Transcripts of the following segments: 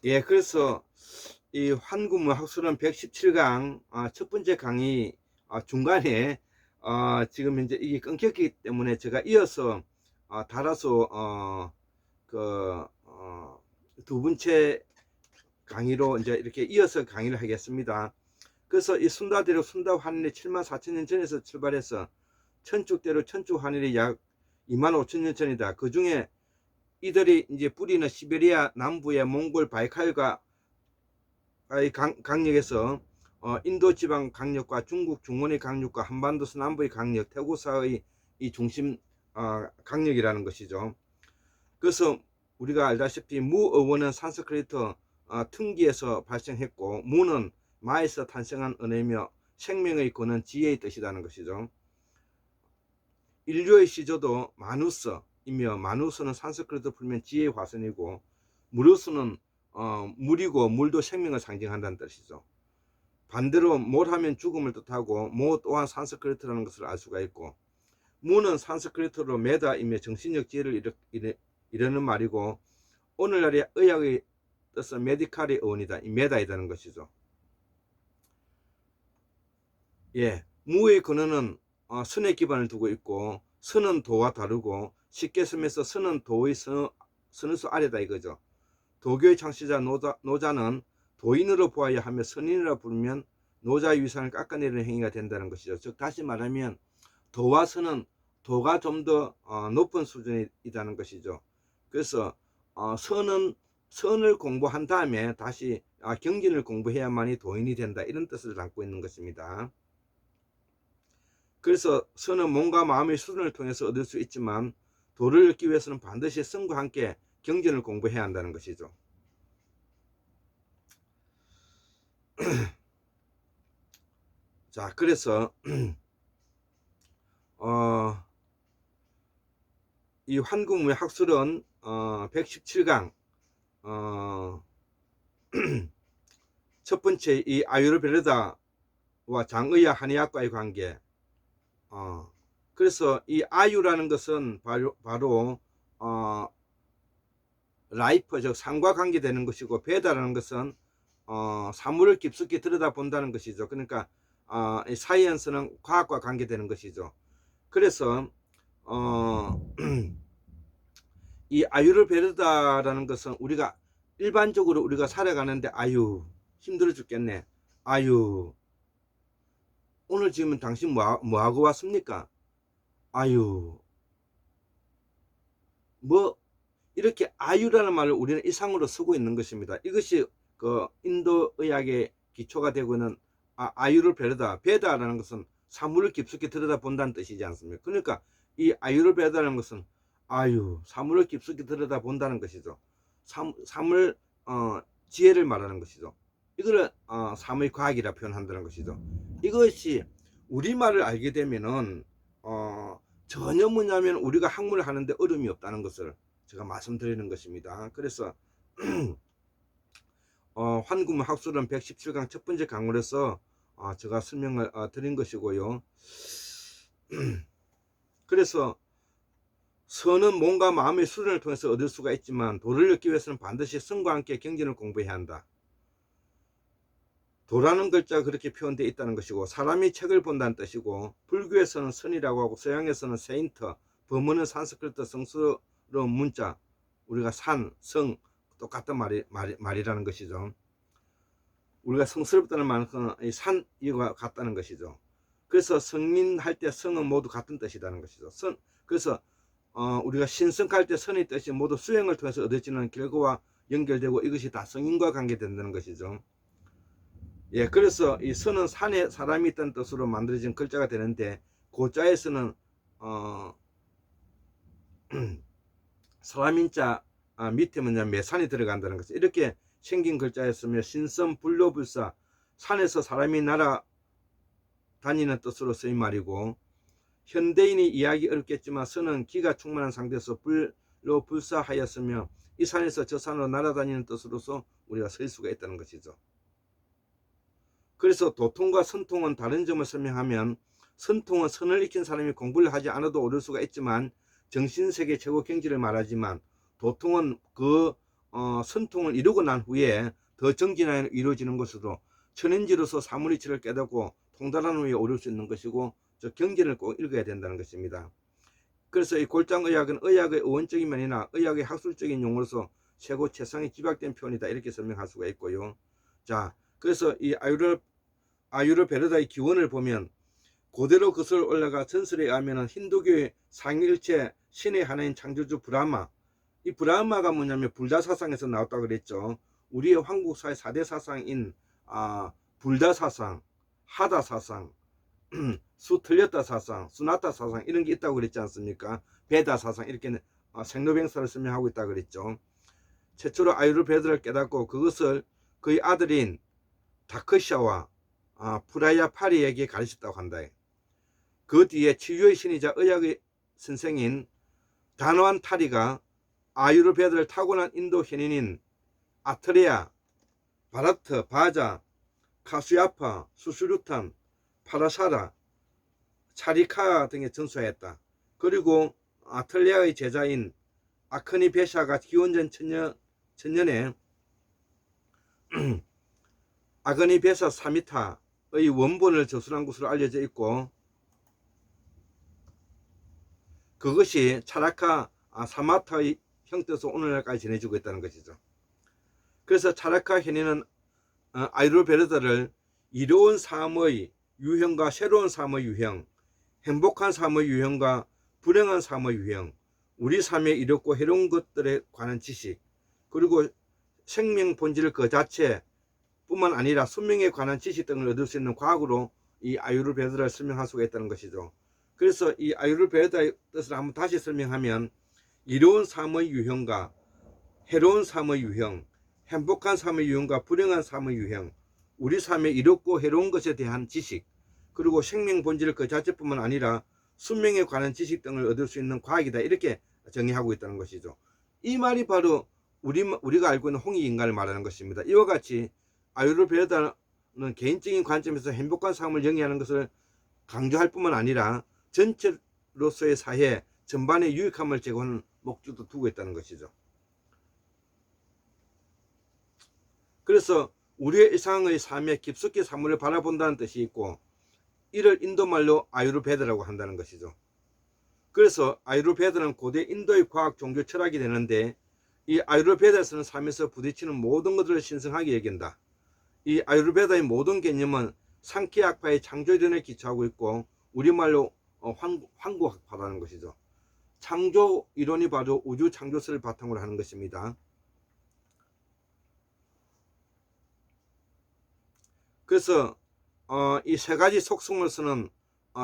예, 그래서 이 환구무학술은 117강 첫 번째 강의 중간에 지금 현재 이게 끊겼기 때문에 제가 이어서 달아서 그 두 번째 강의로 이제 이렇게 이어서 강의를 하겠습니다. 그래서 이 순다대로 순다환일이 74,000년 전에서 출발해서 천축대로 천축환일이 약 25,000년 전이다. 그 중에 이들이 이제 뿌리는 시베리아 남부의 몽골 바이칼과 강력에서 인도 지방 강력과 중국 중원의 강력과 한반도 서남부의 강력, 태고사의 이 중심 강력이라는 것이죠. 그래서 우리가 알다시피 무어원은 산스크리트 등기에서 발생했고, 무는 마에서 탄생한 언어이며 생명의 근원 지혜의 뜻이라는 것이죠. 인류의 시조도 마누스이며, 마누스는 산스크리트 풀면 지혜의 화선이고, 무르스는 물이고 물도 생명을 상징한다는 뜻이죠. 반대로 몰하면 죽음을 뜻하고, 모 또한 산스크리트라는 것을 알 수가 있고, 무는 산스크리트로 메다이며 정신적 지혜를 이르는 말이고, 오늘날의 의학의 뜻은 메디칼의 어원이다. 이 메다이라는 것이죠. 예, 무의 근원은 선의 기반을 두고 있고, 선은 도와 다르고, 쉽게 쓰면서 선은 도의 선수 아래다 이거죠. 도교의 창시자 노자는 도인으로 보아야 하며 선인이라 부르면 노자의 위상을 깎아내리는 행위가 된다는 것이죠. 즉 다시 말하면 도와 선은 도가 좀 더 높은 수준이라는 것이죠. 그래서 선을 공부한 다음에 다시 경진을 공부해야만이 도인이 된다, 이런 뜻을 담고 있는 것입니다. 그래서 선은 몸과 마음의 수련을 통해서 얻을 수 있지만, 도를 얻기 위해서는 반드시 선과 함께 경전을 공부해야 한다는 것이죠. 자, 그래서 이 환구무의 학술은 117강 첫 번째 이 아유르베르다와 장의학 한의학과의 관계. 그래서 이 아유라는 것은 바로 라이프, 즉 삶과 관계되는 것이고, 베다라는 것은 사물을 깊숙이 들여다본다는 것이죠. 그러니까 이 사이언스는 과학과 관계되는 것이죠. 그래서 이 아유르베르다라는 것은 우리가 일반적으로 우리가 살아가는데, 아유 힘들어 죽겠네, 아유 오늘 지금 당신 뭐 하고 왔습니까, 아유 뭐, 이렇게 아유라는 말을 우리는 일상으로 쓰고 있는 것입니다. 이것이 그 인도 의학의 기초가 되고 있는 아유르베다. 베다라는 것은 사물을 깊숙이 들여다본다는 뜻이지 않습니까? 그러니까 이 아유르베다라는 것은 사물을 깊숙이 들여다본다는 것이죠. 사물 지혜를 말하는 것이죠. 이거를 사물 과학이라 표현한다는 것이죠. 이것이 우리말을 알게 되면은 전혀 뭐냐면 우리가 학문을 하는데 어려움이 없다는 것을 제가 말씀드리는 것입니다. 그래서 환구무 학술은 117강 첫 번째 강으로서 제가 설명을 드린 것이고요. 그래서 선은 몸과 마음의 수련을 통해서 얻을 수가 있지만, 도를 얻기 위해서는 반드시 선과 함께 경전을 공부해야 한다. 도라는 글자가 그렇게 표현되어 있다는 것이고, 사람이 책을 본다는 뜻이고, 불교에서는 선이라고 하고, 서양에서는 세인트, 범어는 산스크리트 성스러운 문자, 우리가 산, 성 똑같은 말이라는 것이죠. 우리가 성스럽다는 말은 산 이와 같다는 것이죠. 그래서 성인할 때 성은 모두 같은 뜻이라는 것이죠. 그래서 우리가 신성할 때 선의 뜻이 모두 수행을 통해서 얻어지는 결과와 연결되고, 이것이 다 성인과 관계된다는 것이죠. 예, 그래서 이 선은 산에 사람이 있다는 뜻으로 만들어진 글자가 되는데, 고자에서는 사람인자 밑에 매산이 들어간다는 것이 이렇게 생긴 글자였으며, 신선 불로불사, 산에서 사람이 날아다니는 뜻으로 쓰인 말이고, 현대인이 이해하기 어렵겠지만 선은 기가 충만한 상태에서 불로불사하였으며, 이 산에서 저 산으로 날아다니는 뜻으로서 우리가 쓸 수가 있다는 것이죠. 그래서 도통과 선통은 다른 점을 설명하면, 선통은 선을 익힌 사람이 공부를 하지 않아도 얻을 수가 있지만 정신세계 최고 경지를 말하지만, 도통은 그 선통을 이루고 난 후에 더 정진하여 이루어지는 것으로 천인지로서 사물이치를 깨닫고 통달한 후에 오를 수 있는 것이고 저 경전을 꼭 읽어야 된다는 것입니다. 그래서 이 골장의학은 의학의 의원적인 면이나 의학의 학술적인 용어로서 최고 최상의 집약된 표현이다 이렇게 설명할 수가 있고요. 자, 그래서 이 아유르베르다의 기원을 보면 고대로 거슬러 올라가 전설에 의하면 힌두교의 상일체 신의 하나인 창조주 브라마, 이 브라마가 뭐냐면 불다사상에서 나왔다고 그랬죠. 우리의 한국사의 4대 사상인 불다 사상, 하다 사상, 수 틀렸다 사상, 수나타 사상 이런 게 있다고 그랬지 않습니까? 베다 사상 이렇게 생로병사를 설명하고 있다고 그랬죠. 최초로 아유르베다를 깨닫고 그것을 그의 아들인 다크샤와 프라야파리에게 가르쳤다고 한다. 그 뒤에 치유의 신이자 의학의 선생인 다노안타리가 아유르베다를 타고난 인도 현인인 아트레야, 바라트, 바자, 카수야파, 수수루탄, 파라사라, 차리카 등에 전수하였다. 그리고 아틀레아의 제자인 아크니 베샤가 기원전 천년에 아그니 베사 사미타의 원본을 저술한 것으로 알려져 있고 그것이 차라카 사마타의 형태에서 오늘날까지 전해지고 있다는 것이죠. 그래서 차라카 현인은 아유르베르다를 이로운 삶의 유형과 새로운 삶의 유형, 행복한 삶의 유형과 불행한 삶의 유형, 우리 삶에 이롭고 해로운 것들에 관한 지식, 그리고 생명 본질 그 자체 뿐만 아니라 수명에 관한 지식 등을 얻을 수 있는 과학으로 이 아유르베다를 설명할 수가 있다는 것이죠. 그래서 이 아유르베다의 뜻을 한번 다시 설명하면 이로운 삶의 유형과 해로운 삶의 유형, 행복한 삶의 유형과 불행한 삶의 유형, 우리 삶에 이롭고 해로운 것에 대한 지식, 그리고 생명 본질 그 자체뿐만 아니라 수명에 관한 지식 등을 얻을 수 있는 과학이다 이렇게 정의하고 있다는 것이죠. 이 말이 바로 우리가 알고 있는 홍익인간을 말하는 것입니다. 이와 같이 아유르베다는 개인적인 관점에서 행복한 삶을 영위하는 것을 강조할 뿐만 아니라 전체로서의 사회 전반의 유익함을 제공하는 목적도 두고 있다는 것이죠. 그래서 우리의 일상의 삶에 깊숙이 사물을 바라본다는 뜻이 있고 이를 인도말로 아유르베다라고 한다는 것이죠. 그래서 아유르베다는 고대 인도의 과학 종교 철학이 되는데 이 아유르베다에서는 삶에서 부딪히는 모든 것들을 신성하게 여긴다. 이 아유르베다의 모든 개념은 상키학파의 창조이론에 기초하고 있고 우리말로 환구학파라는 것이죠. 창조 이론이 바로 우주 창조설을 바탕으로 하는 것입니다. 그래서 이 세 가지 속성으로서는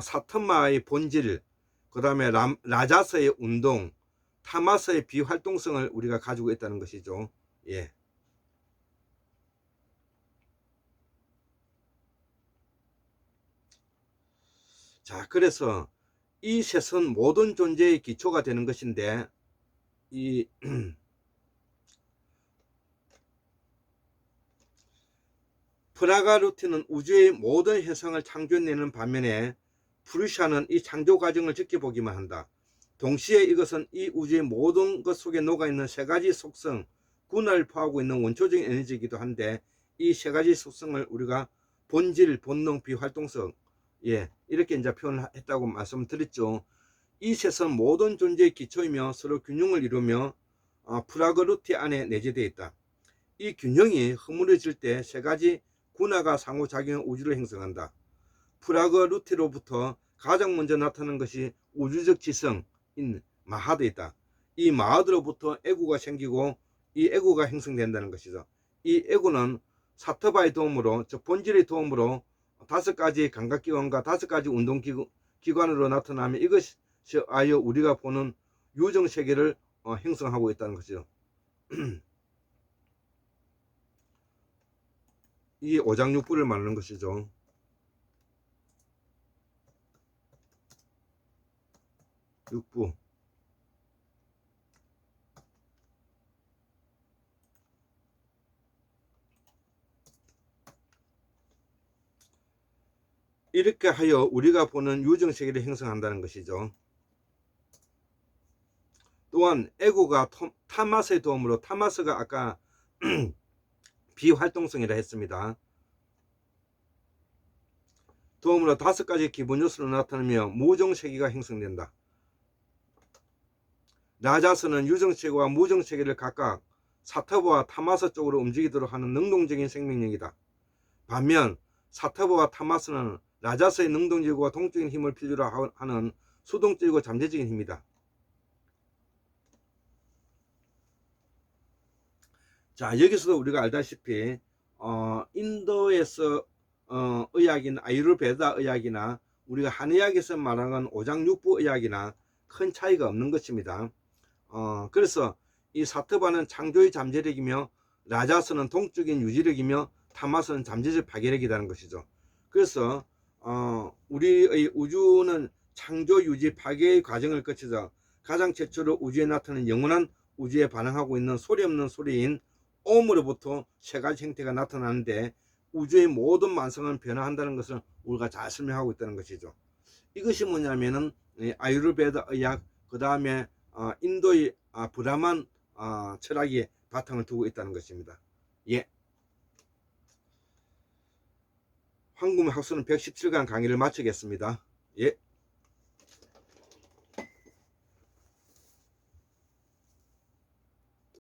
사트마의 본질, 그 다음에 라자스의 운동, 타마스의 비활동성을 우리가 가지고 있다는 것이죠. 예. 자, 그래서 이 셋은 모든 존재의 기초가 되는 것인데 이 프라가루티는 우주의 모든 현상을 창조해내는 반면에 푸르샤는 이 창조 과정을 지켜보기만 한다. 동시에 이것은 이 우주의 모든 것 속에 녹아있는 세 가지 속성, 군을 포함하고 있는 원초적인 에너지이기도 한데 이 세 가지 속성을 우리가 본질, 본능, 비활동성 이렇게 이제 표현을 했다고 말씀드렸죠. 이 셋은 모든 존재의 기초이며 서로 균형을 이루며 프라그루티 안에 내재되어 있다. 이 균형이 허물어질 때 세 가지 군화가 상호작용 우주를 형성한다. 프라그루티로부터 가장 먼저 나타나는 것이 우주적 지성인 마하드이다. 이 마하드로부터 에고가 생기고 이 에고가 형성된다는 것이죠. 이 에고는 사트바의 도움으로, 즉 본질의 도움으로 5가지 감각기관과 5가지 운동기관으로 나타나면 이것이 아여 우리가 보는 유정세계를 형성하고 있다는 것이죠. 이 오장육부를 말하는 것이죠. 육부. 이렇게 하여 우리가 보는 유정세계를 형성한다는 것이죠. 또한 에고가 타마스의 도움으로, 타마스가 아까 비활동성이라 했습니다. 도움으로 5가지 기본 요소로 나타나며 무정체계가 형성된다. 라자스는 유정체계와 무정체계를 각각 사터보와 타마스 쪽으로 움직이도록 하는 능동적인 생명력이다. 반면 사터보와 타마스는 라자스의 능동적이고 동적인 힘을 필요로 하는 수동적이고 잠재적인 힘이다. 자, 여기서도 우리가 알다시피 인도에서 의학인 아유르베다 의학이나 우리가 한의학에서 말하는 오장육부 의학이나 큰 차이가 없는 것입니다. 그래서 이 사트바는 창조의 잠재력이며 라자스는 동적인 유지력이며 타마스는 잠재적 파괴력이라는 것이죠. 그래서 우리의 우주는 창조, 유지, 파괴의 과정을 거쳐서 가장 최초로 우주에 나타나는 영원한 우주에 반응하고 있는 소리 없는 소리인 오음으로부터 3가지 형태가 나타나는데 우주의 모든 만성은 변화한다는 것을 우리가 잘 설명하고 있다는 것이죠. 이것이 뭐냐면은 아유르베다 의학, 그 다음에 인도의 브라만 철학이 바탕을 두고 있다는 것입니다. 예. 황금의 학술은 117강 강의를 마치겠습니다. 예.